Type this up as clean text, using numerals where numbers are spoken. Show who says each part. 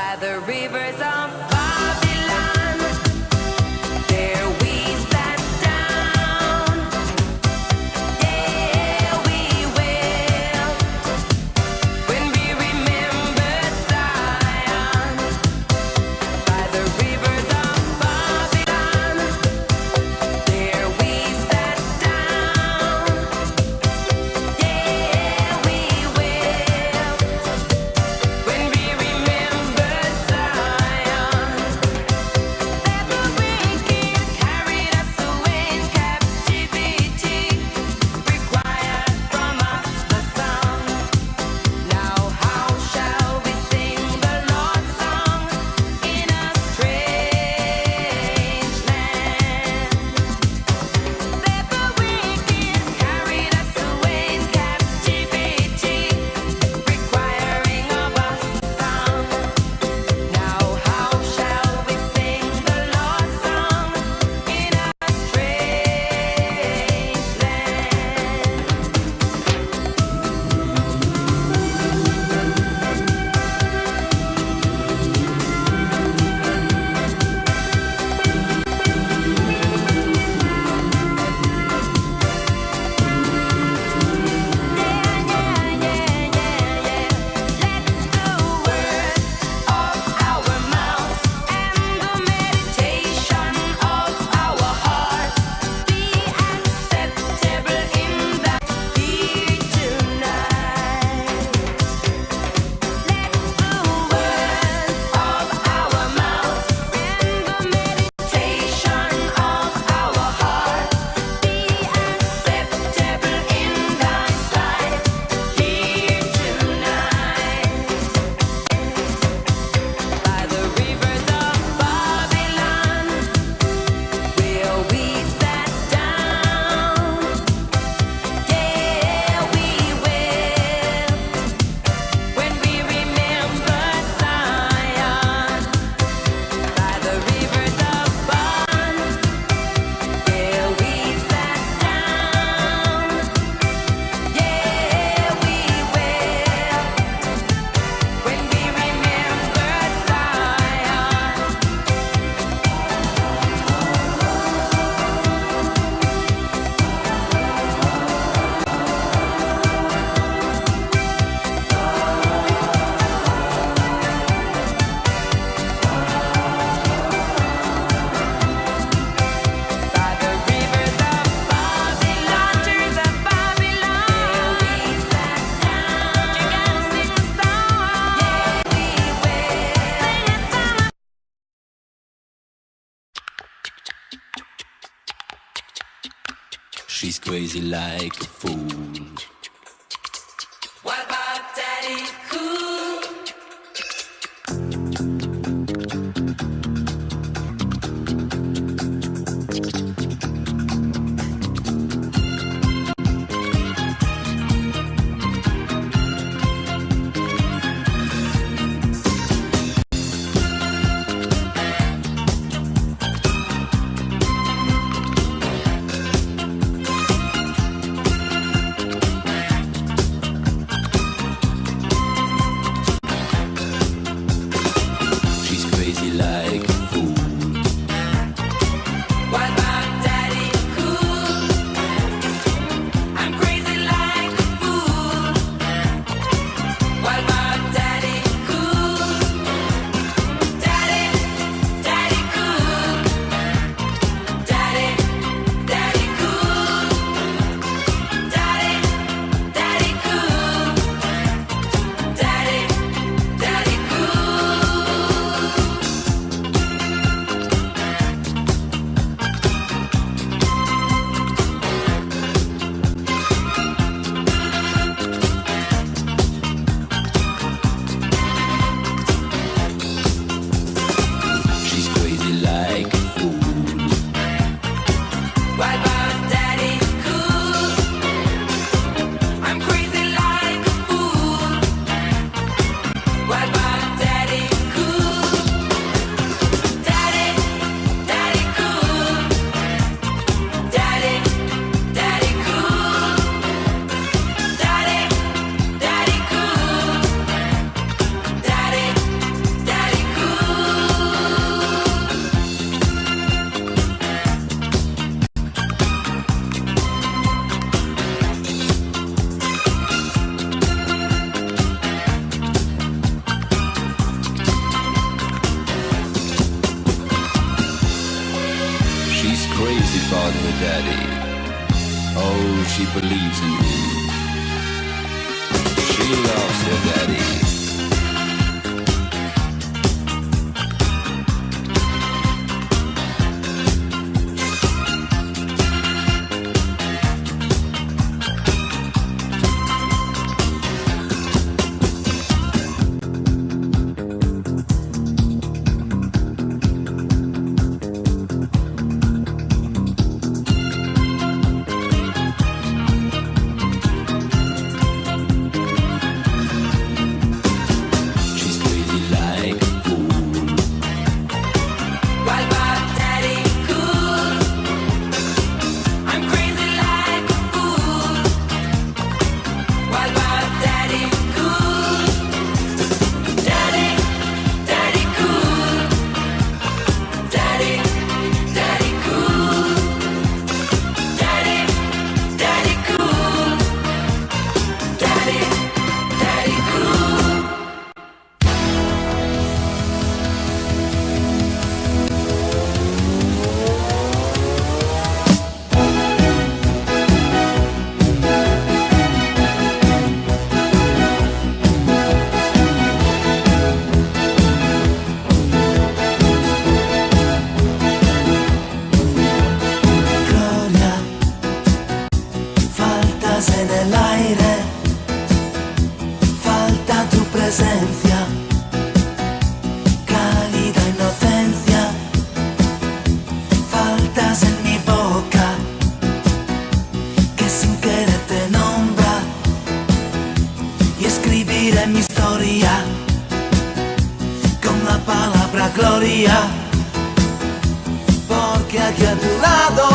Speaker 1: by the rivers of Babylon. There we sat down. Yeah, we will. When we remembered Zion, by the rivers of Babylon. There we sat down. Yeah, we will. When we remembered Zion, that the wicked carried us away in captivity, required from us the song. Now how shall we sing the Lord's song in a strange land? That the wicked carried us away in captivity, requiring of us song. Now how shall we sing the Lord's song in a strange Let the words of our mouths and the meditation of our hearts be acceptable in thy ear tonight. Let the words of our mouths and the meditation of our hearts be acceptable in thy sight here tonight. By the rivers of Babylon, where we sat down. Yeah, we will. When we remembered Zion, by the rivers of Babylon, where we sat down. Yeah, we will. When we remembered Zion. By the rivers of Babylon, waters of Babylon, where we sat down. You gotta sing the song. Yeah, we will. Sing a song.
Speaker 2: She's crazy like a fool.
Speaker 1: What about Daddy Cool?
Speaker 2: She's crazy like a fool.
Speaker 1: What about Daddy Cool? I'm crazy like a fool. What about Daddy Cool? Daddy, Daddy Cool. Daddy, Daddy Cool. Daddy, Daddy Cool. Daddy, Daddy
Speaker 2: She's crazy like a fool.
Speaker 1: What about Daddy Cool? I'm crazy like a fool. What about Daddy Cool? Daddy, Daddy Cool. Daddy, Daddy Cool. Daddy, Daddy Cool. Daddy, Daddy
Speaker 2: She's crazy about her daddy. Oh, she believes in him. She loves her daddy.
Speaker 3: Cálida inocencia, faltas en mi boca, que sin querer te nombra, y escribiré mi historia con la palabra gloria, porque aquí a tu lado